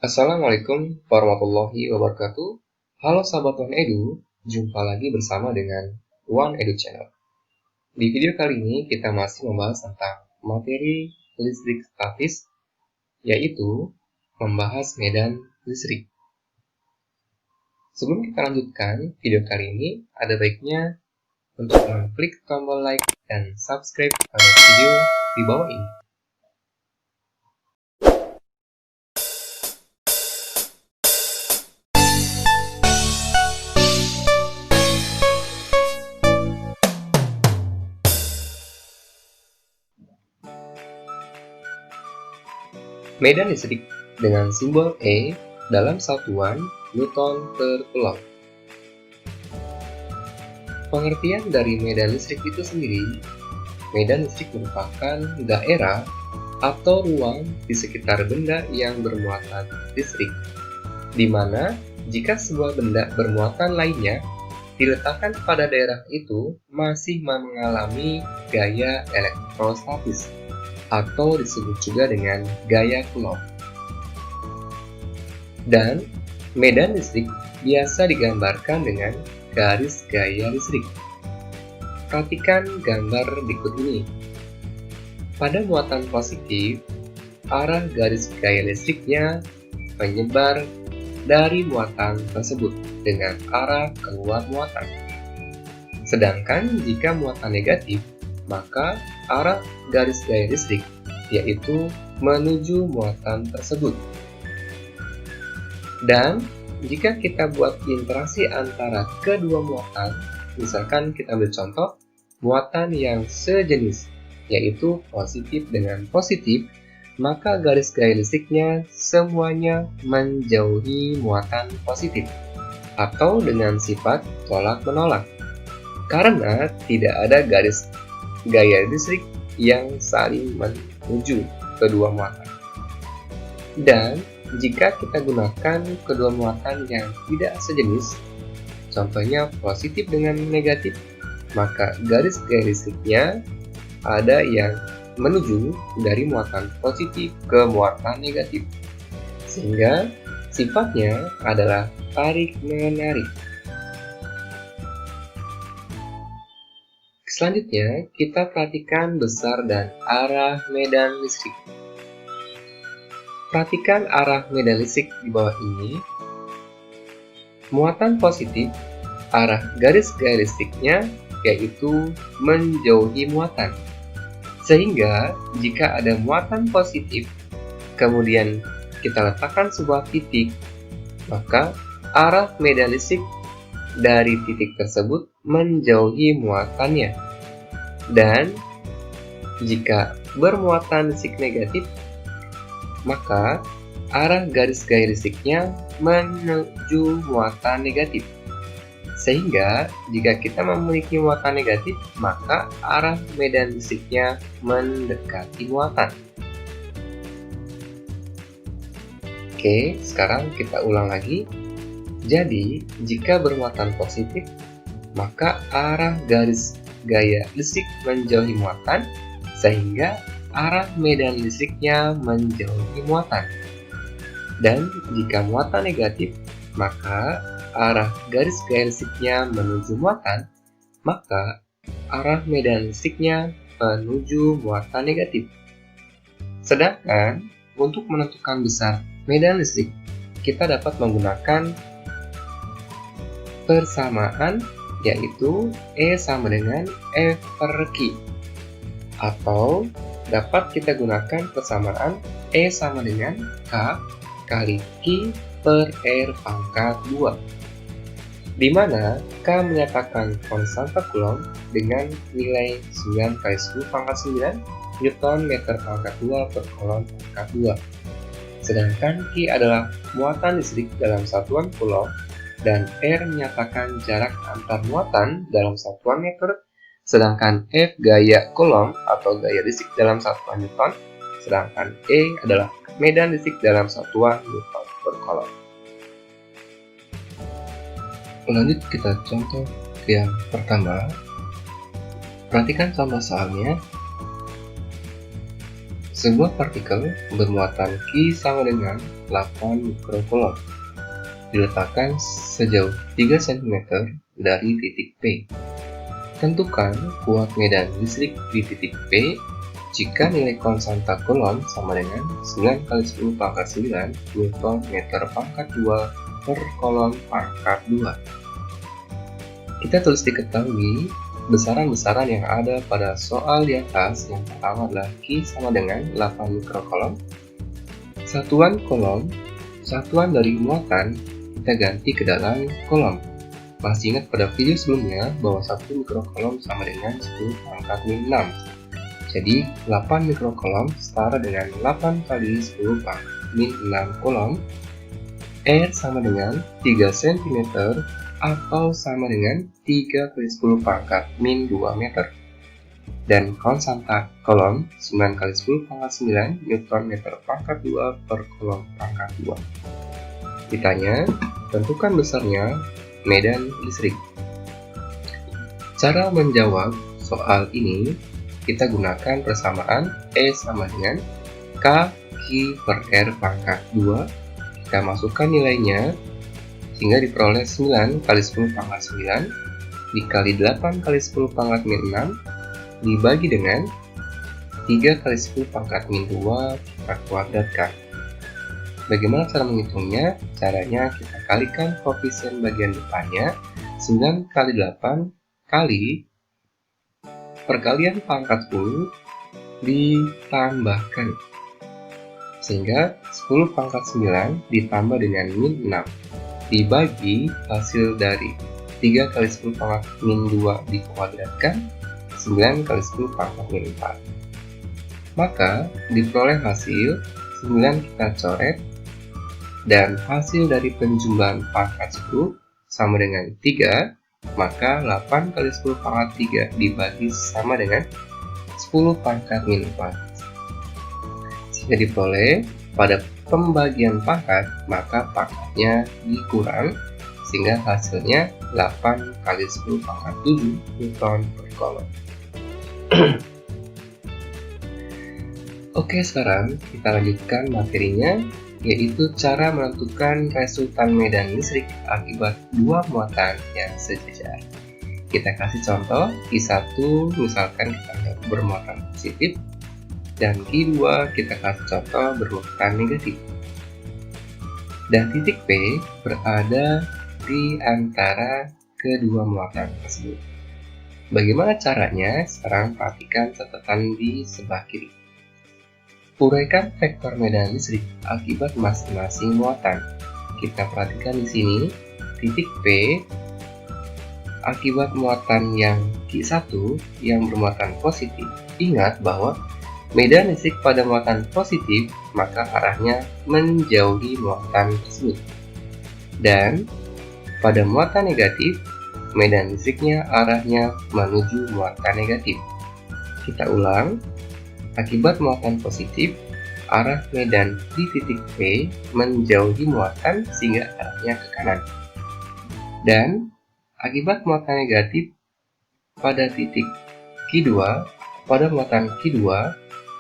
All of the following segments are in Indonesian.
Assalamualaikum warahmatullahi wabarakatuh. Halo sahabat One Edu, jumpa lagi bersama dengan One Edu Channel. Di video kali ini kita masih membahas tentang materi listrik statis, yaitu membahas medan listrik. Sebelum kita lanjutkan video kali ini, ada baiknya untuk mengklik tombol like dan subscribe pada video di bawah ini. Medan listrik dengan simbol E dalam satuan Newton per Coulomb. Pengertian dari medan listrik itu sendiri, medan listrik merupakan daerah atau ruang di sekitar benda yang bermuatan listrik, di mana jika sebuah benda bermuatan lainnya diletakkan pada daerah itu masih mengalami gaya elektrostatis, atau disebut juga dengan gaya Coulomb. Dan medan listrik biasa digambarkan dengan garis gaya listrik. Perhatikan gambar berikut ini. Pada muatan positif, arah garis gaya listriknya menyebar dari muatan tersebut dengan arah keluar muatan. Sedangkan jika muatan negatif, maka arah garis gaya listrik yaitu menuju muatan tersebut. Dan jika kita buat interaksi antara kedua muatan, misalkan kita ambil contoh muatan yang sejenis, yaitu positif dengan positif, maka garis gaya listriknya semuanya menjauhi muatan positif, atau dengan sifat tolak-menolak, karena tidak ada garis gaya listrik yang saling menuju kedua muatan. Dan jika kita gunakan kedua muatan yang tidak sejenis, contohnya positif dengan negatif, maka garis gaya listriknya ada yang menuju dari muatan positif ke muatan negatif, sehingga sifatnya adalah tarik-menarik. Selanjutnya, kita perhatikan besar dan arah medan listrik. Perhatikan arah medan listrik di bawah ini. Muatan positif, arah garis gaya listriknya yaitu menjauhi muatan. Sehingga, jika ada muatan positif, kemudian kita letakkan sebuah titik, maka arah medan listrik dari titik tersebut menjauhi muatannya. Dan jika bermuatan listrik negatif, maka arah garis gaya listriknya menuju muatan negatif. Sehingga jika kita memiliki muatan negatif, maka arah medan listriknya mendekati muatan. Oke, sekarang kita ulang lagi. Jadi, jika bermuatan positif, maka arah garis gaya listrik menjauhi muatan, sehingga arah medan listriknya menjauhi muatan. Dan jika muatan negatif, maka arah garis gaya listriknya menuju muatan, maka arah medan listriknya menuju muatan negatif. Sedangkan untuk menentukan besar medan listrik, kita dapat menggunakan persamaan, yaitu E sama dengan F per Q, atau dapat kita gunakan persamaan E sama dengan K kali Q per R pangkat 2, di mana K menyatakan konstanta Coulomb dengan nilai 9 kali 10 pangkat 9 Newton meter pangkat 2 per Coulomb pangkat 2. Sedangkan Q adalah muatan listrik dalam satuan Coulomb, dan R menyatakan jarak antar muatan dalam satuan meter, sedangkan F gaya Coulomb atau gaya listrik dalam satuan Newton, sedangkan E adalah medan listrik dalam satuan Newton per Coulomb. Lanjut kita contoh yang pertama. Perhatikan contoh soalnya. Sebuah partikel bermuatan Q sama dengan 8 mikrocoulomb diletakkan sejauh 3 cm dari titik P. Tentukan kuat medan listrik di titik P jika nilai konstanta Coulomb sama dengan 9 kali 10 pangkat 9 Newton meter pangkat 2 per Coulomb pangkat 2. Kita tulis diketahui besaran-besaran yang ada pada soal di atas. Yang pertama adalah Q sama dengan 8 mikrocoulomb. Satuan Coulomb, satuan dari muatan, kita ganti ke dalam Coulomb. Masih ingat pada video sebelumnya bahwa 1 mikrocoulomb sama dengan 10 pangkat min 6. Jadi 8 mikrocoulomb setara dengan 8 kali 10 pangkat min 6 coulomb. R sama dengan 3 cm atau sama dengan 3 kali 10 pangkat min 2 meter. Dan konstanta Coulomb 9 kali 10 pangkat 9 Newton meter pangkat 2 per Coulomb pangkat 2. Ditanya, tentukan besarnya medan listrik. Cara menjawab soal ini, kita gunakan persamaan E sama dengan K Q per R pangkat 2. Kita masukkan nilainya sehingga diperoleh 9 kali 10 pangkat 9 dikali 8 kali 10 pangkat min 6 dibagi dengan 3 kali 10 pangkat min 2 kita kuadratkan. Bagaimana cara menghitungnya? Caranya kita kalikan koefisien bagian depannya 9 kali 8 kali perkalian pangkat 10 ditambahkan, sehingga 10 pangkat 9 ditambah dengan min 6 dibagi hasil dari 3 kali 10 pangkat min 2 dikuadratkan 9 kali 10 pangkat min 4. Maka diperoleh hasil 9 kita coret, dan hasil dari penjumlahan pangkat 10 sama dengan 3. Maka 8 kali 10 pangkat 3 dibagi sama dengan 10 pangkat min 4. Sehingga diperoleh pada pembagian pangkat, maka pangkatnya dikurang, sehingga hasilnya 8 kali 10 pangkat 7 Newton per Coulomb. Oke, sekarang kita lanjutkan materinya, yaitu cara menentukan resultan medan listrik akibat dua muatan yang sejajar. Kita kasih contoh, Q1 misalkan kita bermuatan positif, dan Q2 kita kasih contoh bermuatan negatif. Dan titik P berada di antara kedua muatan tersebut. Bagaimana caranya? Sekarang perhatikan catatan di sebelah kiri. Uraikan vektor medan listrik akibat masing-masing muatan. Kita perhatikan di sini, titik P akibat muatan yang Q1 yang bermuatan positif. Ingat bahwa medan listrik pada muatan positif, maka arahnya menjauhi muatan tersebut. Dan pada muatan negatif, medan listriknya arahnya menuju muatan negatif. Kita ulang. Akibat muatan positif, arah medan di titik P menjauhi muatan sehingga arahnya ke kanan. Dan akibat muatan negatif pada titik Q2, pada muatan Q2,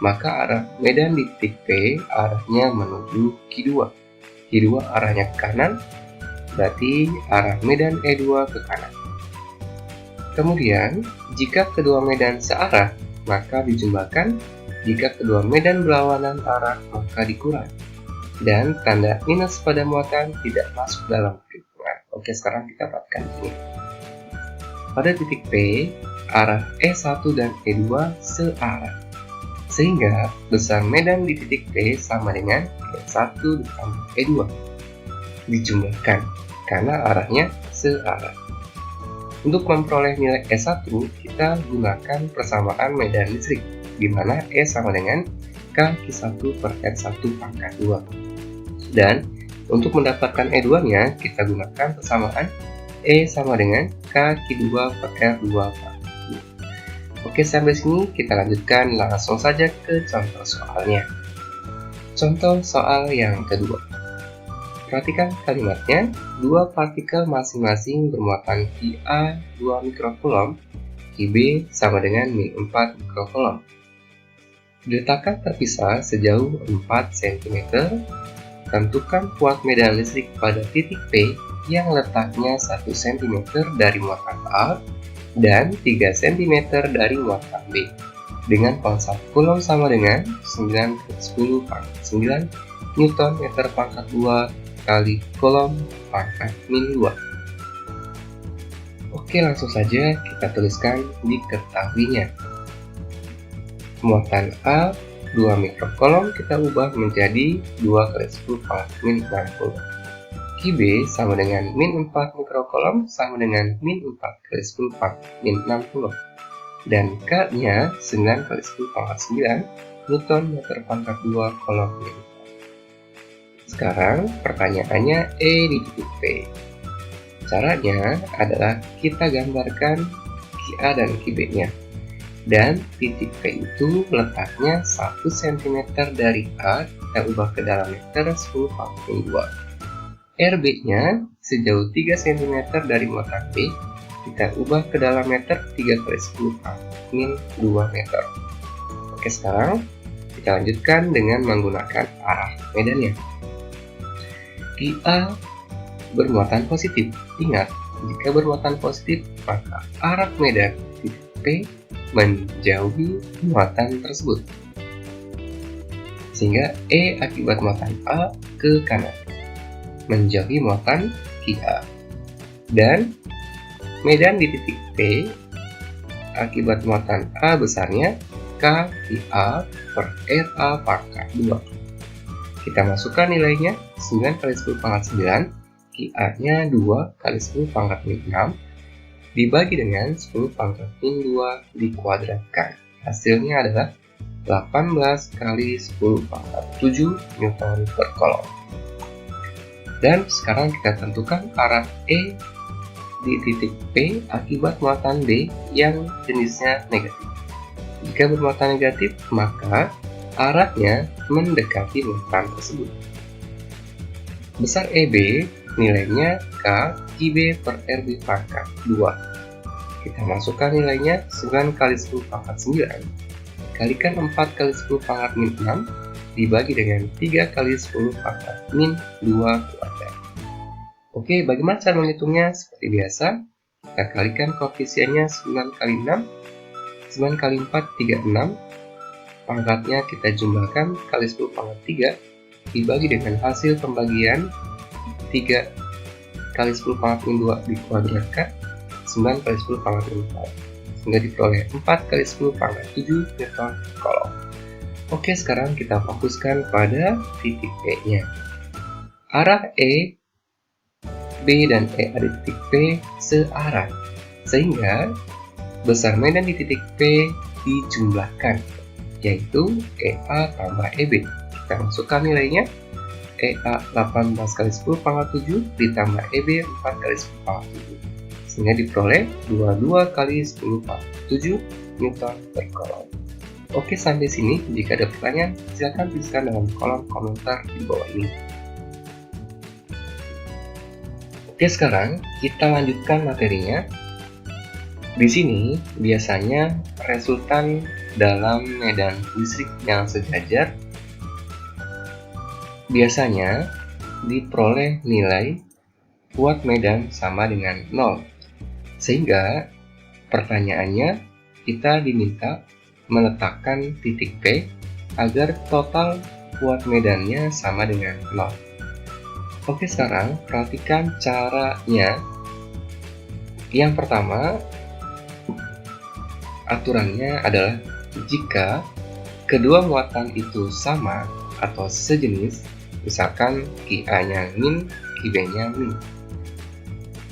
maka arah medan di titik P arahnya menuju Q2. Q2 arahnya ke kanan, berarti arah medan E2 ke kanan. Kemudian, jika kedua medan searah, maka dijumlahkan. Jika kedua medan berlawanan arah, maka dikurang. Dan tanda minus pada muatan tidak masuk dalam perhitungan. Oke, sekarang kita perhatikan ini. Pada titik P, arah E1 dan E2 searah. Sehingga besar medan di titik P sama dengan E1 ditambah E2. Dijumlahkan, karena arahnya searah. Untuk memperoleh nilai E1, kita gunakan persamaan medan listrik, di mana E sama dengan K Q1 per R1 pangkat 2. Dan untuk mendapatkan E2-nya, kita gunakan persamaan E sama dengan K Q2 per R2 pangkat 2. Oke, sampai sini kita lanjutkan langsung saja ke contoh soalnya. Contoh soal yang kedua. Perhatikan kalimatnya, dua partikel masing-masing bermuatan Qa 2 mikrocoulomb, Qb sama dengan min 4 mikrocoulomb. Diletakkan terpisah sejauh 4 cm, tentukan kuat medan listrik pada titik P yang letaknya 1 cm dari muatan A dan 3 cm dari muatan B dengan konstant Coulomb sama dengan 9 × 10⁻⁹ Newton meter pangkat 2 kali Coulomb pangkat min 2. Oke, langsung saja kita tuliskan diketahuinya. Muatan A 2 mikrocoulomb kita ubah menjadi 2 × 10⁻⁻⁷. Qb sama dengan min 4 mikrocoulomb sama dengan min 4 × 10⁻⁻⁴. Dan K-nya 9 × 10⁻⁹ Newton meter pangkat 2 Coulomb min 4. Sekarang pertanyaannya E di titik P. Caranya adalah kita gambarkan QA dan QB-nya. Dan titik P itu letaknya 1 cm dari A, kita ubah ke dalam meter 10⁻². RB-nya sejauh 3 cm dari muatan B, kita ubah ke dalam meter 3 × 10⁻². Oke, sekarang kita lanjutkan dengan menggunakan arah medannya. QA bermuatan positif. Ingat, jika bermuatan positif, maka arah medan titik P menjauhi muatan tersebut, sehingga E akibat muatan A ke kanan menjauhi muatan QA, dan medan di titik P akibat muatan A besarnya K QA per RA pangkat 2. Kita masukkan nilainya 9 × 10⁻⁹, QA-nya 2 × 10⁻⁻⁶, dibagi dengan 10⁻⁻² dikuadratkan. Hasilnya adalah 18 × 10⁻⁷ Newton per Coulomb. Dan sekarang kita tentukan arah E di titik P akibat muatan B yang jenisnya negatif. Jika bermuatan negatif, maka arahnya mendekati muatan tersebut. Besar EB nilainya K QB per RB pangkat 2. Kita masukkan nilainya 9 × 10⁻⁹, kalikan 4 × 10⁻⁻⁶, dibagi dengan 3 × 10⁻⁻². Oke, bagaimana cara menghitungnya? Seperti biasa, kita kalikan koefisiennya 9 × 6, 9 × 4, 36, pangkatnya kita jumlahkan kali 10⁻³ dibagi dengan hasil pembagian 3 × 10⁻² dikuadratkan 9 × 10⁻⁴, sehingga diperoleh 4 × 10⁻⁷ Newton Coulomb. Oke, sekarang kita fokuskan pada titik P-nya. Arah E, B, dan E di titik P searah, sehingga besar medan di titik P dijumlahkan, yaitu EA tambah EB. Kita masukkan nilainya, EA 18 × 10⁻⁷ ditambah EB 4 × 10⁻⁷, sehingga diperoleh 22 × 10⁻⁷ Newton per Coulomb. Oke, sampai sini. Jika ada pertanyaan, silakan tuliskan dalam kolom komentar di bawah ini. Oke, sekarang kita lanjutkan materinya. Di sini biasanya resultan dalam medan listrik yang sejajar biasanya diperoleh nilai kuat medan sama dengan 0. Sehingga pertanyaannya, kita diminta meletakkan titik P agar total kuat medannya sama dengan 0. Oke, sekarang perhatikan caranya. Yang pertama, aturannya adalah jika kedua muatan itu sama atau sejenis, misalkan QA-nya min, QB-nya min,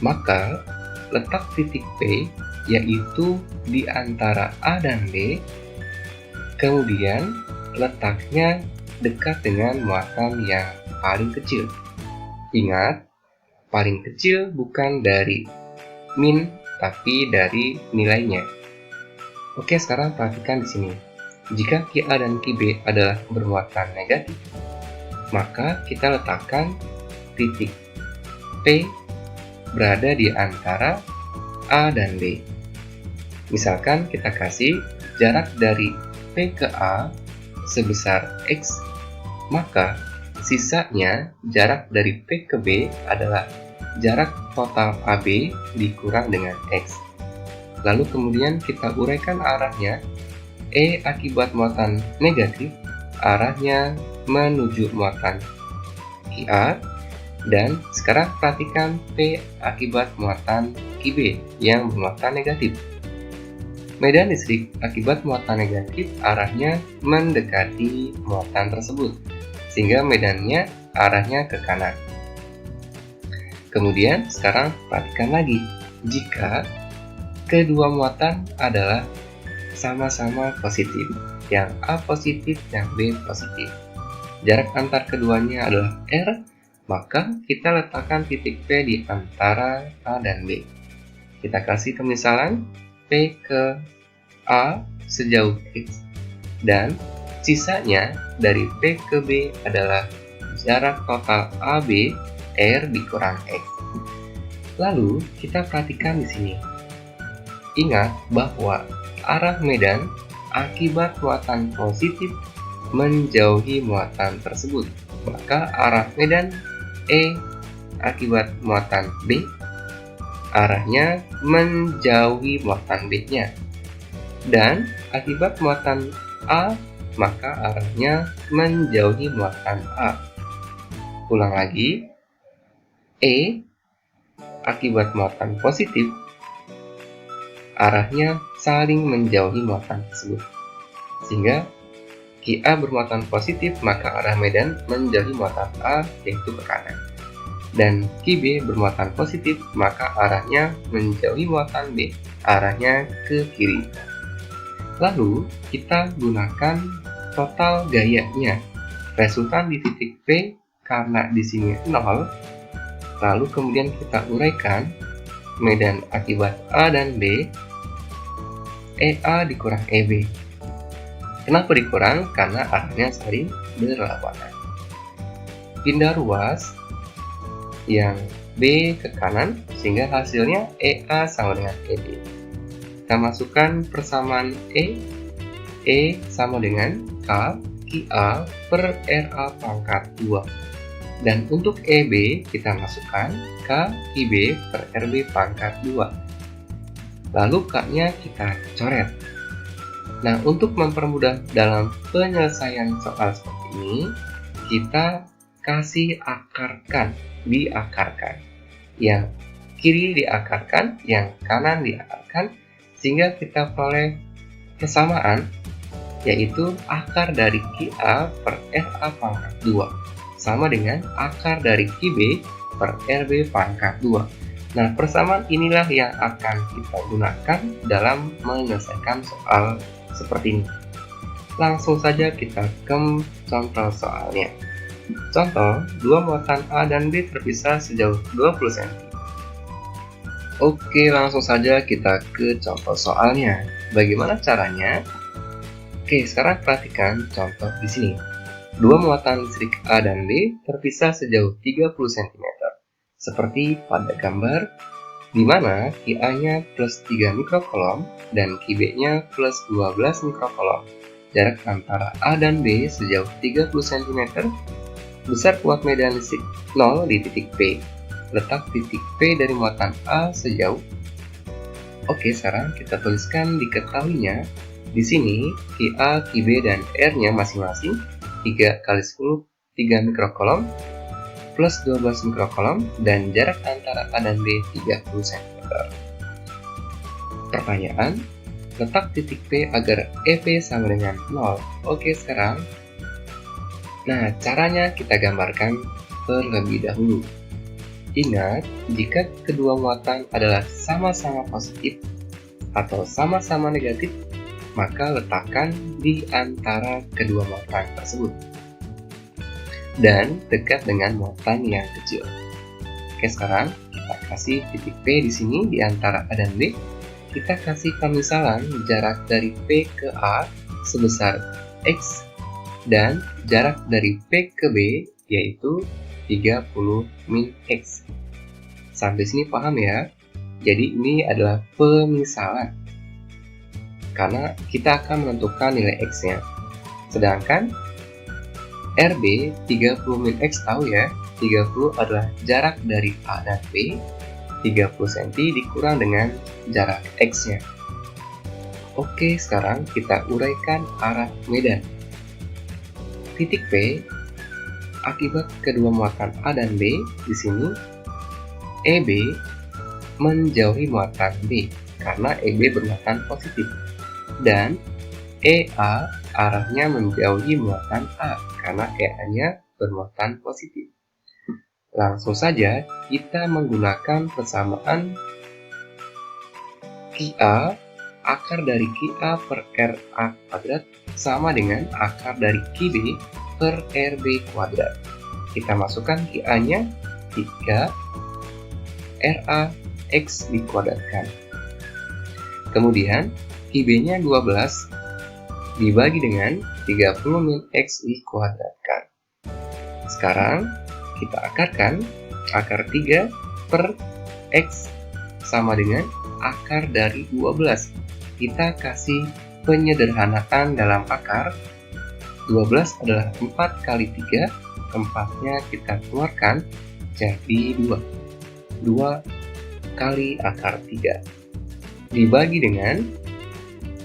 maka letak titik P yaitu di antara A dan B, kemudian letaknya dekat dengan muatan yang paling kecil. Ingat, paling kecil bukan dari min, tapi dari nilainya. Oke, sekarang perhatikan di sini. Jika QA dan QB adalah bermuatan negatif, maka kita letakkan titik P berada di antara A dan B. Misalkan kita kasih jarak dari P ke A sebesar X, maka sisanya jarak dari P ke B adalah jarak total AB dikurang dengan X. Lalu kemudian kita uraikan arahnya. E akibat muatan negatif, arahnya menuju muatan QA. Dan sekarang perhatikan P akibat muatan QB yang bermuatan negatif. Medan listrik akibat muatan negatif arahnya mendekati muatan tersebut, sehingga medannya arahnya ke kanan. Kemudian sekarang perhatikan lagi, jika kedua muatan adalah sama-sama positif, yang A positif, yang B positif, jarak antar keduanya adalah R, maka kita letakkan titik P di antara A dan B. Kita kasih pemisalan P ke A sejauh X, dan sisanya dari P ke B adalah jarak total AB R dikurang X. Lalu kita perhatikan di sini. Ingat bahwa arah medan akibat muatan positif menjauhi muatan tersebut, maka arah medan E akibat muatan B arahnya menjauhi muatan B-nya, dan akibat muatan A maka arahnya menjauhi muatan A. Ulang lagi, E akibat muatan positif arahnya saling menjauhi muatan tersebut, sehingga QA bermuatan positif maka arah medan menjauhi muatan A yaitu ke kanan, dan QB bermuatan positif maka arahnya menjauhi muatan B, arahnya ke kiri. Lalu kita gunakan total gayanya, resultan di titik P karena di sini 0. Lalu kemudian kita uraikan medan akibat A dan B, EA dikurang EB. Kenapa dikurang? Karena arahnya saling berlawanan. Pindah ruas yang B ke kanan, sehingga hasilnya EA sama dengan EB. Kita masukkan persamaan E sama dengan K QA per RA pangkat 2. Dan untuk EB kita masukkan K QB per RB pangkat 2. Lalu K-nya kita coret. Nah, untuk mempermudah dalam penyelesaian soal seperti ini, kita kasih akarkan, diakarkan. Yang kiri diakarkan, yang kanan diakarkan, sehingga kita peroleh kesamaan, yaitu akar dari QA per RA pangkat 2, sama dengan akar dari QB per RB pangkat 2. Nah, persamaan inilah yang akan kita gunakan dalam menyelesaikan soal seperti ini. Langsung saja kita ke contoh soalnya. Contoh, dua muatan A dan B terpisah sejauh 20 cm. Oke, langsung saja kita ke contoh soalnya. Bagaimana caranya? Oke, sekarang perhatikan contoh di sini. Dua muatan listrik A dan B terpisah sejauh 30 cm. Seperti pada gambar, di mana QA-nya plus 3 mikrocoulomb dan QB-nya plus 12 mikrocoulomb. Jarak antara A dan B sejauh 30 cm. Besar kuat medan listrik 0 di titik P. Letak titik P dari muatan A sejauh. Oke, sekarang kita tuliskan diketahuinya. Di sini QA, QB, dan R-nya masing-masing 3 kali 10 3 mikrocoulomb plus 12 mikrocoulomb, dan jarak antara A dan B 30 cm. Pertanyaan, letak titik P agar EP sama dengan 0. Oke, sekarang. Nah, caranya kita gambarkan terlebih dahulu. Ingat, jika kedua muatan adalah sama-sama positif atau sama-sama negatif, maka letakkan di antara kedua muatan tersebut dan dekat dengan muatan yang kecil. Oke, sekarang kita kasih titik P di sini di antara A dan B. Kita kasih pemisalan jarak dari P ke A sebesar X dan jarak dari P ke B yaitu 30 min X. Sampai sini paham ya? Jadi ini adalah pemisalan karena kita akan menentukan nilai X-nya. Sedangkan RB 30 min X tahu ya, 30 adalah jarak dari A dan B, 30 cm dikurang dengan jarak X-nya. Oke, sekarang kita uraikan arah medan. Titik P, akibat kedua muatan A dan B, di sini EB menjauhi muatan B, karena EB bermuatan positif. Dan EA arahnya menjauhi muatan A, karena EA-nya bermuatan positif. Langsung saja kita menggunakan persamaan QA, akar dari QA per RA kuadrat sama dengan akar dari QB per RB kuadrat. Kita masukkan QA-nya 3, RA X dikuadratkan. Kemudian QB-nya 12 dibagi dengan 30 min X dikuadratkan. Sekarang kita akarkan, akar 3 per X sama dengan akar dari 12. Kita kasih penyederhanaan dalam akar. 12 adalah 4 kali 3, 4-nya kita keluarkan jadi 2. 2 kali akar 3 dibagi dengan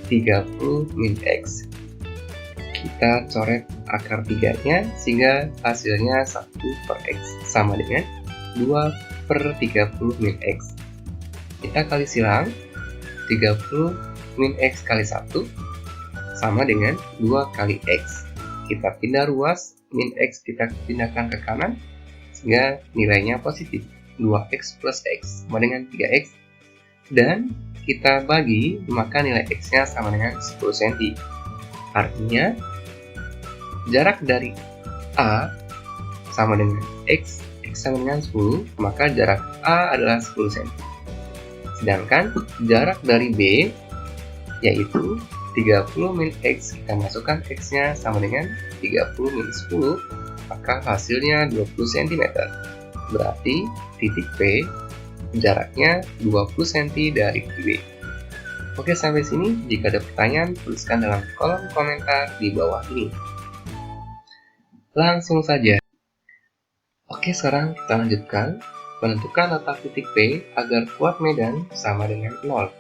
30 min X. Kita coret akar 3-nya sehingga hasilnya 1 per X sama dengan 2 per 30 min X. Kita kali silang, 30 min X kali 1 sama dengan 2 kali X. Kita pindah ruas, min X kita pindahkan ke kanan sehingga nilainya positif. 2X plus X sama dengan 3X. Dan kita bagi, maka nilai X-nya sama dengan 10 cm. Artinya, jarak dari A sama dengan X, X sama dengan 10, maka jarak A adalah 10 cm. Sedangkan jarak dari B, yaitu 30 min X, kita masukkan X-nya sama dengan 30 min 10, maka hasilnya 20 cm. Berarti titik P jaraknya 20 cm dari QB. Oke, sampai sini. Jika ada pertanyaan, tuliskan dalam kolom komentar di bawah ini. Langsung saja. Oke, sekarang kita lanjutkan. Menentukan letak titik P agar kuat medan sama dengan 0.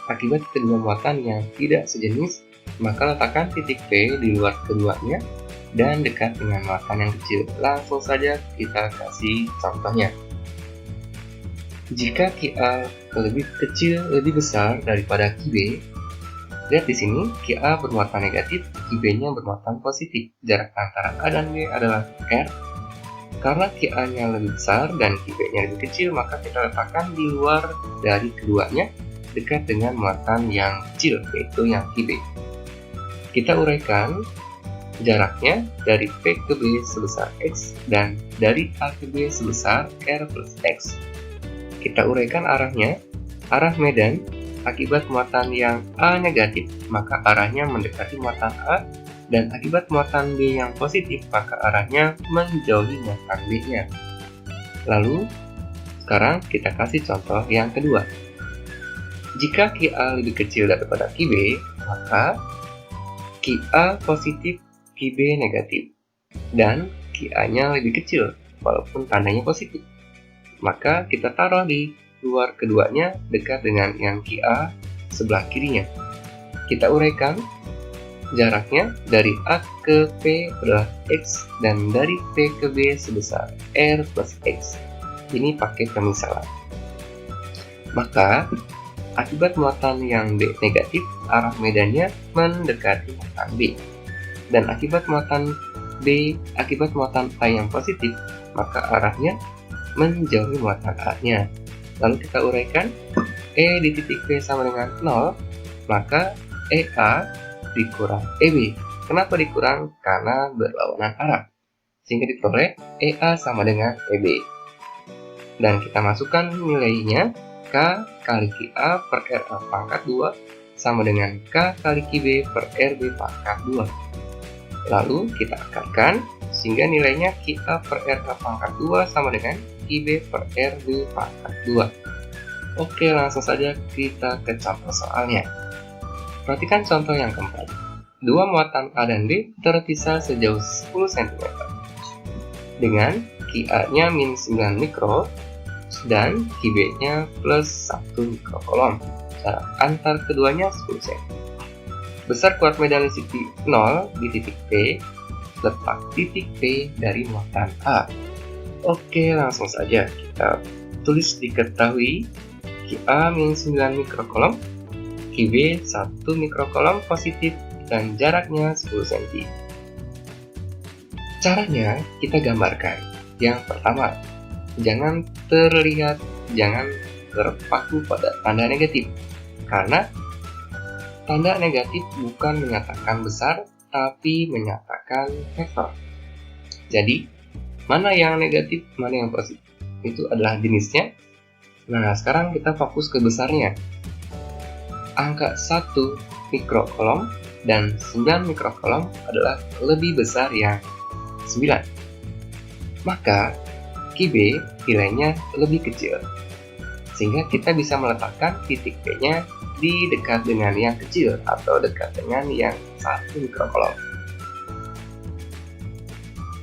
Akibat kedua muatan yang tidak sejenis, maka letakkan titik P di luar keduanya dan dekat dengan muatan yang kecil. Langsung saja kita kasih contohnya. Jika QA lebih kecil, lebih besar daripada QB, lihat di sini QA bermuatan negatif, QB-nya bermuatan positif. Jarak antara A dan B adalah R. Karena QA-nya lebih besar dan QB-nya lebih kecil, maka kita letakkan di luar dari keduanya, dekat dengan muatan yang kecil, yaitu yang QB. Kita uraikan jaraknya dari P ke B sebesar X dan dari A ke B sebesar R plus X. Kita uraikan arahnya. Arah medan akibat muatan yang A negatif, maka arahnya mendekati muatan A, dan akibat muatan B yang positif, maka arahnya menjauhi muatan B-nya. Lalu, sekarang kita kasih contoh yang kedua. Jika QA lebih kecil daripada QB, maka QA positif, QB negatif, dan QA-nya lebih kecil, walaupun tandanya positif. Maka kita taruh di luar keduanya dekat dengan yang QA sebelah kirinya. Kita uraikan jaraknya dari A ke P adalah X dan dari P ke B sebesar R plus X. Ini pakai pemisalan. Maka akibat muatan yang B negatif, arah medannya mendekati muatan B. Dan akibat muatan A yang positif, maka arahnya menjauhi muatan A-nya. Lalu kita uraikan, E di titik P sama dengan 0, maka EA dikurang EB. Kenapa dikurang? Karena berlawanan arah. Sehingga diperoleh EA sama dengan EB. Dan kita masukkan nilainya, K kali QA per RA pangkat 2 sama dengan K kali QB per RB pangkat 2. Lalu kita akarkan, sehingga nilainya QA per RA pangkat 2 sama dengan QB per RB pangkat 2. Oke, langsung saja kita ke contoh soalnya. Perhatikan contoh yang keempat. dua muatan A dan B terpisah sejauh 10 cm dengan QA-nya min 9 mikro dan QB-nya plus 1 mikrokolom. Jarak antar keduanya 10 cm. Besar kuat medan listrik 0 di titik P, letak titik P dari muatan A. Oke, langsung saja kita tulis diketahui QA min 9 mikrokolom, QB 1 mikrokolom positif, dan jaraknya 10 cm. Caranya kita gambarkan. Yang pertama, jangan terpaku pada tanda negatif, karena tanda negatif bukan menyatakan besar, tapi menyatakan vektor. Jadi, mana yang negatif, mana yang positif, itu adalah jenisnya. Nah, sekarang kita fokus ke besarnya. Angka 1 mikrokolom dan 9 mikrokolom adalah lebih besar yang 9. Maka, QB nilainya lebih kecil. Sehingga kita bisa meletakkan titik P-nya di dekat dengan yang kecil atau dekat dengan yang 1 mikrokolom.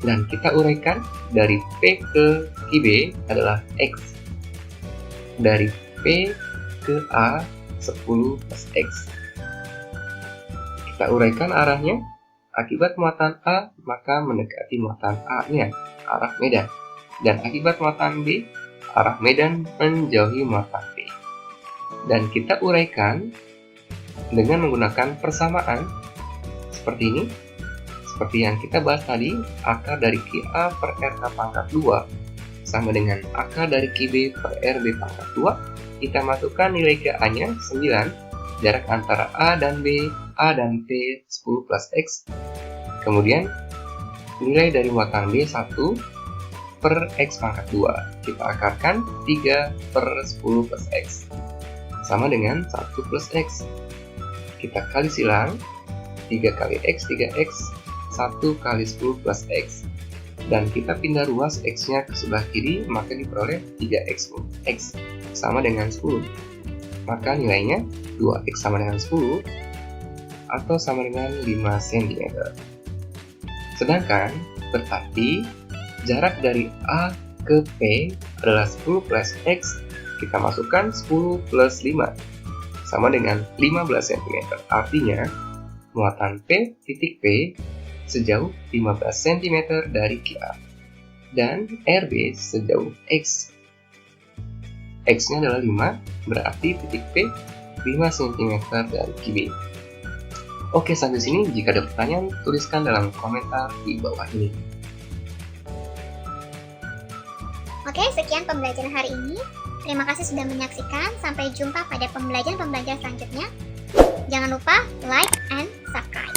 Dan kita uraikan dari P ke QB adalah X. Dari P ke A 10 plus X. Kita uraikan arahnya. Akibat muatan A, maka mendekati muatan A-nya, arah medan. Dan akibat muatan B, arah medan menjauhi muatan B. Dan kita uraikan dengan menggunakan persamaan seperti ini. Seperti yang kita bahas tadi, akar dari QA per RK pangkat 2 sama dengan akar dari QB per RB pangkat 2. Kita masukkan nilai QA-nya 9, jarak antara A dan B, A dan P 10 plus X. Kemudian, nilai dari muatan B 1 per X pangkat 2. Kita akarkan 3 per 10 plus X. Sama dengan 1 plus X. Kita kali silang, 3 kali X, 3X, 1 kali 10 plus X. Dan kita pindah ruas X-nya ke sebelah kiri, maka diperoleh 3X X sama dengan 10. Maka nilainya 2X sama dengan 10 atau sama dengan 5 cm. Sedangkan berarti jarak dari A ke P adalah 10 plus X, kita masukkan 10 plus 5 sama dengan 15 cm. Artinya muatan P titik P sejauh 15 cm dari QA dan RB sejauh X. X-nya adalah 5, berarti titik P 5 cm dari QB. Oke, sampai sini jika ada pertanyaan tuliskan dalam komentar di bawah ini. Oke, sekian pembelajaran hari ini. Terima kasih sudah menyaksikan. Sampai jumpa pada pembelajaran selanjutnya. Jangan lupa like and subscribe.